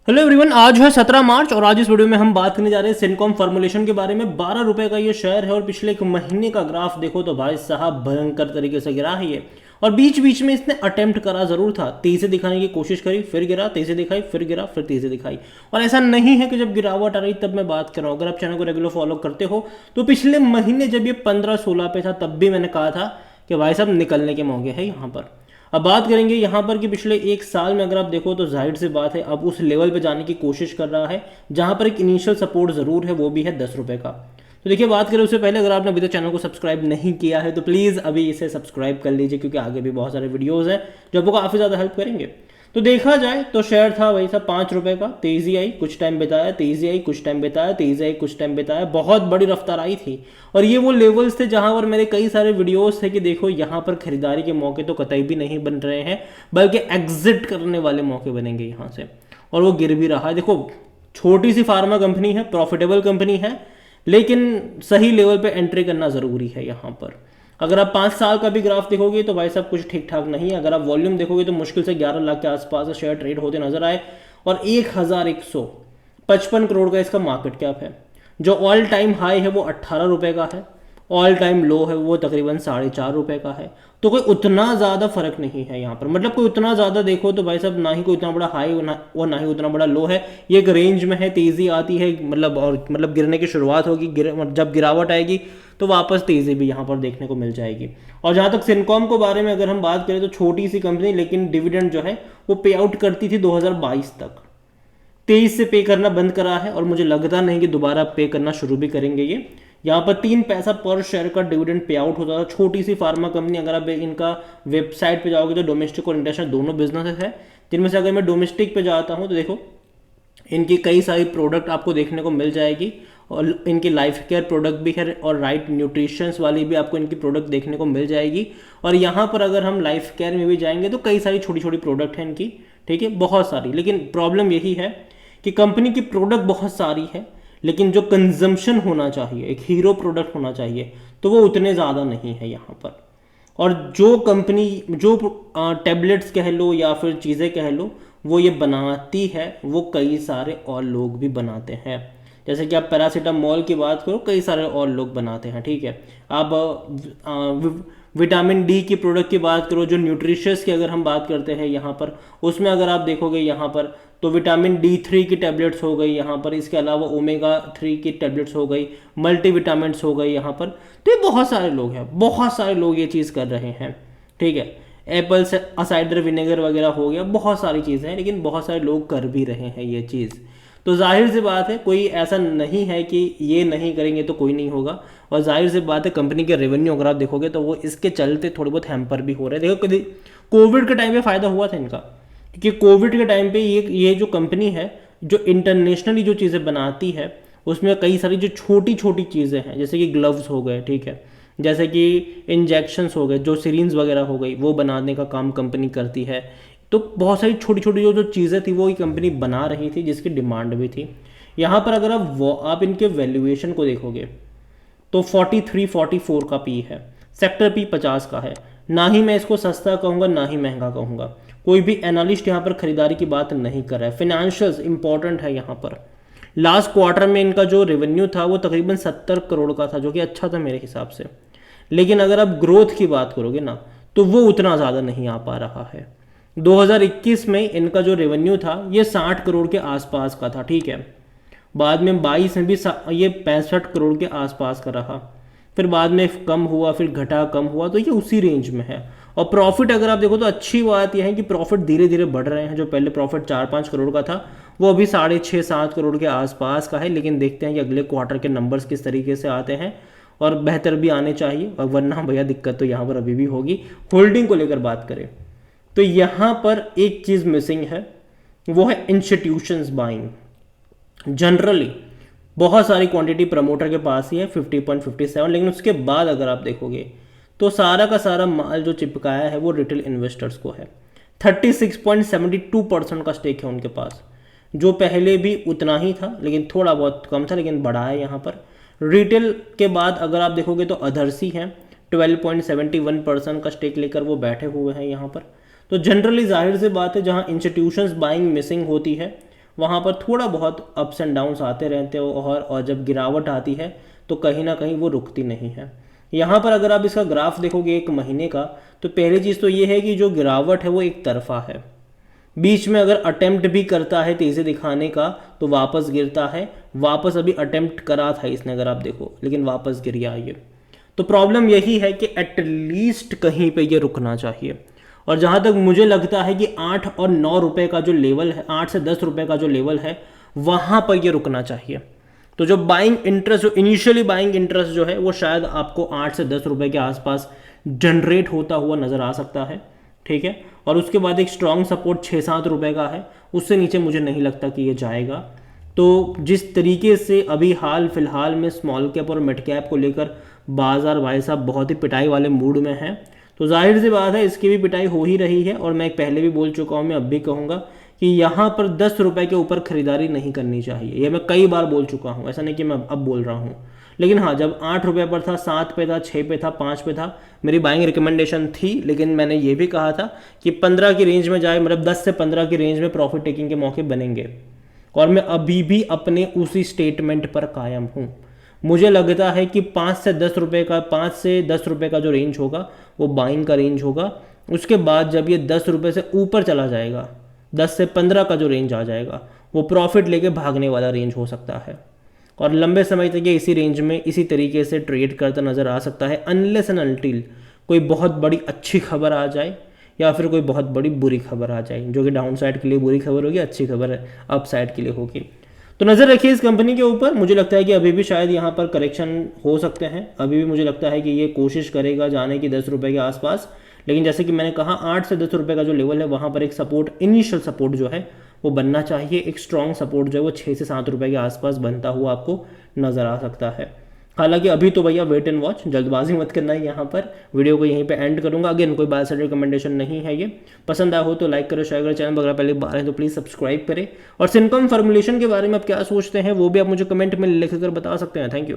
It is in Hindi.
हेलो एवरीवन, आज है 17 मार्च और आज इस वीडियो में हम बात करने जा रहे हैं सिनकॉम फॉर्मुलेशन के बारे में। 12 रुपए का ये शेयर है और पिछले एक महीने का ग्राफ देखो तो भाई साहब भयंकर तरीके से गिरा है ये। और बीच बीच में इसने अटेम्प्ट करा जरूर था, तेजी दिखाने की कोशिश करी, फिर गिरा, तेजी दिखाई, फिर गिरा, फिर तेजी दिखाई। और ऐसा नहीं है कि जब गिरावट आ रही तब मैं बात कर रहा हूँ। अगर आप चैनल को रेगुलर फॉलो करते हो तो पिछले महीने जब ये 15-16 पे था तब भी मैंने कहा था कि भाई साहब निकलने के मौके हैं यहाँ पर। अब बात करेंगे यहाँ पर कि पिछले एक साल में अगर आप देखो तो जाहिर सी बात है अब उस लेवल पे जाने की कोशिश कर रहा है जहाँ पर एक इनिशियल सपोर्ट ज़रूर है, वो भी है 10 रुपये का। तो देखिए, बात करें उससे पहले अगर आपने अभी तक चैनल को सब्सक्राइब नहीं किया है तो प्लीज़ अभी इसे सब्सक्राइब कर लीजिए, क्योंकि आगे भी बहुत सारे वीडियोज़ हैं जो आपको काफ़ी ज़्यादा हेल्प करेंगे। तो देखा जाए तो शेयर था वही सब 5 रुपये का, तेजी आई, कुछ टाइम बिताया, तेजी आई, कुछ टाइम बिताया, तेजी आई, कुछ टाइम बिताया, बहुत बड़ी रफ्तार आई थी। और ये वो लेवल्स थे जहां पर मेरे कई सारे वीडियोस थे कि देखो यहाँ पर खरीदारी के मौके तो कतई भी नहीं बन रहे हैं, बल्कि एग्जिट करने वाले मौके बनेंगे यहाँ से। और वो गिर भी रहा है। देखो, छोटी सी फार्मा कंपनी है, प्रॉफिटेबल कंपनी है, लेकिन सही लेवल पे एंट्री करना ज़रूरी है यहाँ पर। अगर आप 5 साल का भी ग्राफ देखोगे तो भाई साहब कुछ ठीक ठाक नहीं है। अगर आप वॉल्यूम देखोगे तो मुश्किल से 11 लाख के आसपास शेयर ट्रेड होते नजर आए और 1155 करोड़ का इसका मार्केट कैप है। जो ऑल टाइम हाई है वो 18 रुपये का है, ऑल टाइम लो है वो तकरीबन 4.5 रुपये का है। तो कोई उतना ज़्यादा फर्क नहीं है यहाँ पर, मतलब कोई उतना ज़्यादा देखो तो भाई साहब ना ही कोई उतना बड़ा हाई और ना ही उतना बड़ा लो है। ये एक रेंज में है, तेज़ी आती है मतलब, और मतलब गिरने की शुरुआत होगी, जब गिरावट आएगी तो वापस तेज़ी भी यहाँ पर देखने को मिल जाएगी। और जहाँ तक सिनकॉम को बारे में अगर हम बात करें तो छोटी सी कंपनी, लेकिन डिविडेंड जो है वो पे आउट करती थी 2022 तक। 23 से पे करना बंद करा है और मुझे लगता नहीं कि दोबारा पे करना शुरू भी करेंगे ये। यहाँ पर 3 पैसा पर शेयर का डिविडेंड पे आउट होता था। छोटी सी फार्मा कंपनी, अगर आप इनका वेबसाइट पे जाओगे तो डोमेस्टिक और इंटरनेशनल दोनों बिजनेस है, जिनमें से अगर मैं डोमेस्टिक पे जाता हूँ तो देखो इनकी कई सारी प्रोडक्ट आपको देखने को मिल जाएगी। और इनकी लाइफ केयर प्रोडक्ट भी है और राइट न्यूट्रिशंस वाली भी आपको इनकी प्रोडक्ट देखने को मिल जाएगी। और यहाँ पर अगर हम लाइफ केयर में भी जाएंगे तो कई सारी छोटी छोटी प्रोडक्ट हैं इनकी, ठीक है, बहुत सारी। लेकिन प्रॉब्लम यही है कि कंपनी की प्रोडक्ट बहुत सारी है, लेकिन जो कंजम्पशन होना चाहिए, एक हीरो प्रोडक्ट होना चाहिए, तो वो उतने ज़्यादा नहीं है यहाँ पर। और जो कंपनी जो टैबलेट्स कह लो या फिर चीज़ें कह लो वो ये बनाती है, वो कई सारे और लोग भी बनाते हैं। जैसे कि आप पैरासीटामोल की बात करो, कई सारे और लोग बनाते हैं, ठीक है। आप विटामिन डी की प्रोडक्ट की बात करो, जो न्यूट्रिशियस की अगर हम बात करते हैं यहाँ पर, उसमें अगर आप देखोगे यहाँ पर तो विटामिन D3 की टैबलेट्स हो गई यहाँ पर, इसके अलावा ओमेगा 3 की टैबलेट्स हो गई, मल्टीविटामिन्स हो गई यहाँ पर। तो ये बहुत सारे लोग हैं, बहुत सारे लोग ये चीज़ कर रहे हैं, ठीक है। एप्पल से असाइडर विनेगर वगैरह हो गया, बहुत सारी चीज़ें हैं, लेकिन बहुत सारे लोग कर भी रहे हैं ये चीज़। तो जाहिर सी बात है कोई ऐसा नहीं है कि ये नहीं करेंगे तो कोई नहीं होगा। और जाहिर सी बात है कंपनी के रेवेन्यू अगर आप देखोगे तो वो इसके चलते थोड़े बहुत हैम्पर भी हो रहे हैं। देखो कभी कोविड के टाइम पे फ़ायदा हुआ था इनका, क्योंकि कोविड के टाइम पे ये जो कंपनी है जो इंटरनेशनली जो चीज़ें बनाती है उसमें कई सारी जो छोटी छोटी चीज़ें हैं, जैसे कि ग्लव्स हो गए, ठीक है, जैसे कि इंजेक्शंस हो गए, जो सिरिंज वगैरह हो गई, वो बनाने का काम कंपनी करती है। तो बहुत सारी छोटी छोटी जो जो चीज़ें थी वो ये कंपनी बना रही थी, जिसकी डिमांड भी थी। यहाँ पर अगर आप इनके वैल्यूएशन को देखोगे तो 43-44 का पी है, सेक्टर पी 50 का है। ना ही मैं इसको सस्ता कहूँगा ना ही महंगा कहूँगा। कोई भी एनालिस्ट यहाँ पर खरीदारी की बात नहीं कर रहा है। फिनेंशियल्स इंपॉर्टेंट है यहाँ पर। लास्ट क्वार्टर में इनका जो रेवेन्यू था वो तकरीबन 70 करोड़ का था, जो कि अच्छा था मेरे हिसाब से। लेकिन अगर आप ग्रोथ की बात करोगे ना तो वो उतना ज़्यादा नहीं आ पा रहा है। 2021 में इनका जो रेवेन्यू था ये 60 करोड़ के आसपास का था, ठीक है। बाद में 22 में भी ये 65 करोड़ के आसपास का रहा, फिर बाद में कम हुआ, फिर घटा, कम हुआ, तो ये उसी रेंज में है। और प्रॉफिट अगर आप देखो तो अच्छी बात यह है कि प्रॉफिट धीरे धीरे बढ़ रहे हैं। जो पहले प्रॉफिट 4-5 करोड़ का था वो अभी 6.5-7 करोड़ के आसपास का है। लेकिन देखते हैं कि अगले क्वार्टर के नंबर्स किस तरीके से आते हैं, और बेहतर भी आने चाहिए, और वरना भैया दिक्कत तो यहाँ पर अभी भी होगी। होल्डिंग को लेकर बात करें तो यहाँ पर एक चीज़ मिसिंग है, वो है इंस्टीट्यूशंस बाइंग। जनरली बहुत सारी क्वांटिटी प्रमोटर के पास ही है 50.57, लेकिन उसके बाद अगर आप देखोगे तो सारा का सारा माल जो चिपकाया है वो रिटेल इन्वेस्टर्स को है। 36.72% का स्टेक है उनके पास, जो पहले भी उतना ही था, लेकिन थोड़ा बहुत कम था, लेकिन बढ़ा है यहाँ पर। रिटेल के बाद अगर आप देखोगे तो अदर्स ही है, 12.71% का स्टेक लेकर वो बैठे हुए हैं यहाँ पर। तो जनरली जाहिर सी बात है जहाँ इंस्टीट्यूशंस बाइंग मिसिंग होती है वहाँ पर थोड़ा बहुत अप्स एंड डाउन्स आते रहते हैं, और जब गिरावट आती है तो कहीं ना कहीं वो रुकती नहीं है। यहाँ पर अगर आप इसका ग्राफ देखोगे 1 महीने का, तो पहली चीज़ तो ये है कि जो गिरावट है वो एक तरफा है। बीच में अगर अटेम्प्ट भी करता है तेज़ी दिखाने का तो वापस गिरता है, वापस अभी अटेम्प्ट करा था इसने अगर आप देखो, लेकिन वापस गिर गया ये। तो प्रॉब्लम यही है कि एटलीस्ट कहीं पे ये रुकना चाहिए। और जहाँ तक मुझे लगता है कि 8 और 9 रुपए का जो लेवल है, 8 से 10 रुपए का जो लेवल है, वहाँ पर ये रुकना चाहिए। तो जो बाइंग इंटरेस्ट, जो इनिशियली बाइंग इंटरेस्ट जो है वो शायद आपको 8 से 10 रुपए के आसपास जनरेट होता हुआ नज़र आ सकता है, ठीक है। और उसके बाद एक स्ट्रॉन्ग सपोर्ट 6-7 रुपए का है, उससे नीचे मुझे नहीं लगता कि ये जाएगा। तो जिस तरीके से अभी हाल फिलहाल में स्मॉल कैप और मिड कैप को लेकर बाजार भाई साहब बहुत ही पिटाई वाले मूड में है, तो जाहिर सी बात है इसकी भी पिटाई हो ही रही है। और मैं पहले भी बोल चुका हूँ, मैं अब भी कहूँगा कि यहाँ पर 10 रुपए के ऊपर खरीदारी नहीं करनी चाहिए। ये मैं कई बार बोल चुका हूँ, ऐसा नहीं कि मैं अब बोल रहा हूँ। लेकिन हाँ, जब 8 रुपये पर था, 7 पे था, 6 पे था, 5 पे था, मेरी बाइंग रिकमेंडेशन थी। लेकिन मैंने ये भी कहा था कि 15 की रेंज में जाए, मतलब 10 से 15 की रेंज में प्रॉफिट टेकिंग के मौके बनेंगे। और मैं अभी भी अपने उसी स्टेटमेंट पर कायम हूँ। मुझे लगता है कि 5 से 10 रुपये का, 5 से 10 रुपये का जो रेंज होगा वो बाइंग का रेंज होगा। उसके बाद जब ये 10 रुपये से ऊपर चला जाएगा, 10 से 15 का जो रेंज आ जाएगा, वो प्रॉफिट लेके भागने वाला रेंज हो सकता है। और लंबे समय तक ये इसी रेंज में इसी तरीके से ट्रेड करता नज़र आ सकता है, अनलेस एंड अनटिल कोई बहुत बड़ी अच्छी खबर आ जाए या फिर कोई बहुत बड़ी बुरी खबर आ जाए, जो कि डाउन साइड के लिए बुरी खबर होगी, अच्छी खबर अप साइड के लिए होगी। तो नज़र रखिए इस कंपनी के ऊपर। मुझे लगता है कि अभी भी शायद यहाँ पर करेक्शन हो सकते हैं, अभी भी मुझे लगता है कि ये कोशिश करेगा जाने की 10 रुपये के आसपास। लेकिन जैसे कि मैंने कहा, 8 से 10 रुपये का जो लेवल है वहाँ पर एक सपोर्ट, इनिशियल सपोर्ट जो है वो बनना चाहिए। एक स्ट्रॉन्ग सपोर्ट जो है वो 6 से 7 रुपये के आसपास बनता हुआ आपको नज़र आ सकता है। हालांकि अभी तो भैया वेट एंड वॉच, जल्दबाजी मत करना है। यहाँ पर वीडियो को यहीं पे एंड करूँगा। अगेन कोई बाय साइड रिकमेंडेशन नहीं है ये। पसंद आया हो तो लाइक करो, शेयर करो, चैनल वगैरह पहले बार है तो प्लीज़ सब्सक्राइब करें। और सिनकम फॉर्मुलेशन के बारे में आप क्या सोचते हैं वो भी आप मुझे कमेंट में लिख कर बता सकते हैं। Thank you.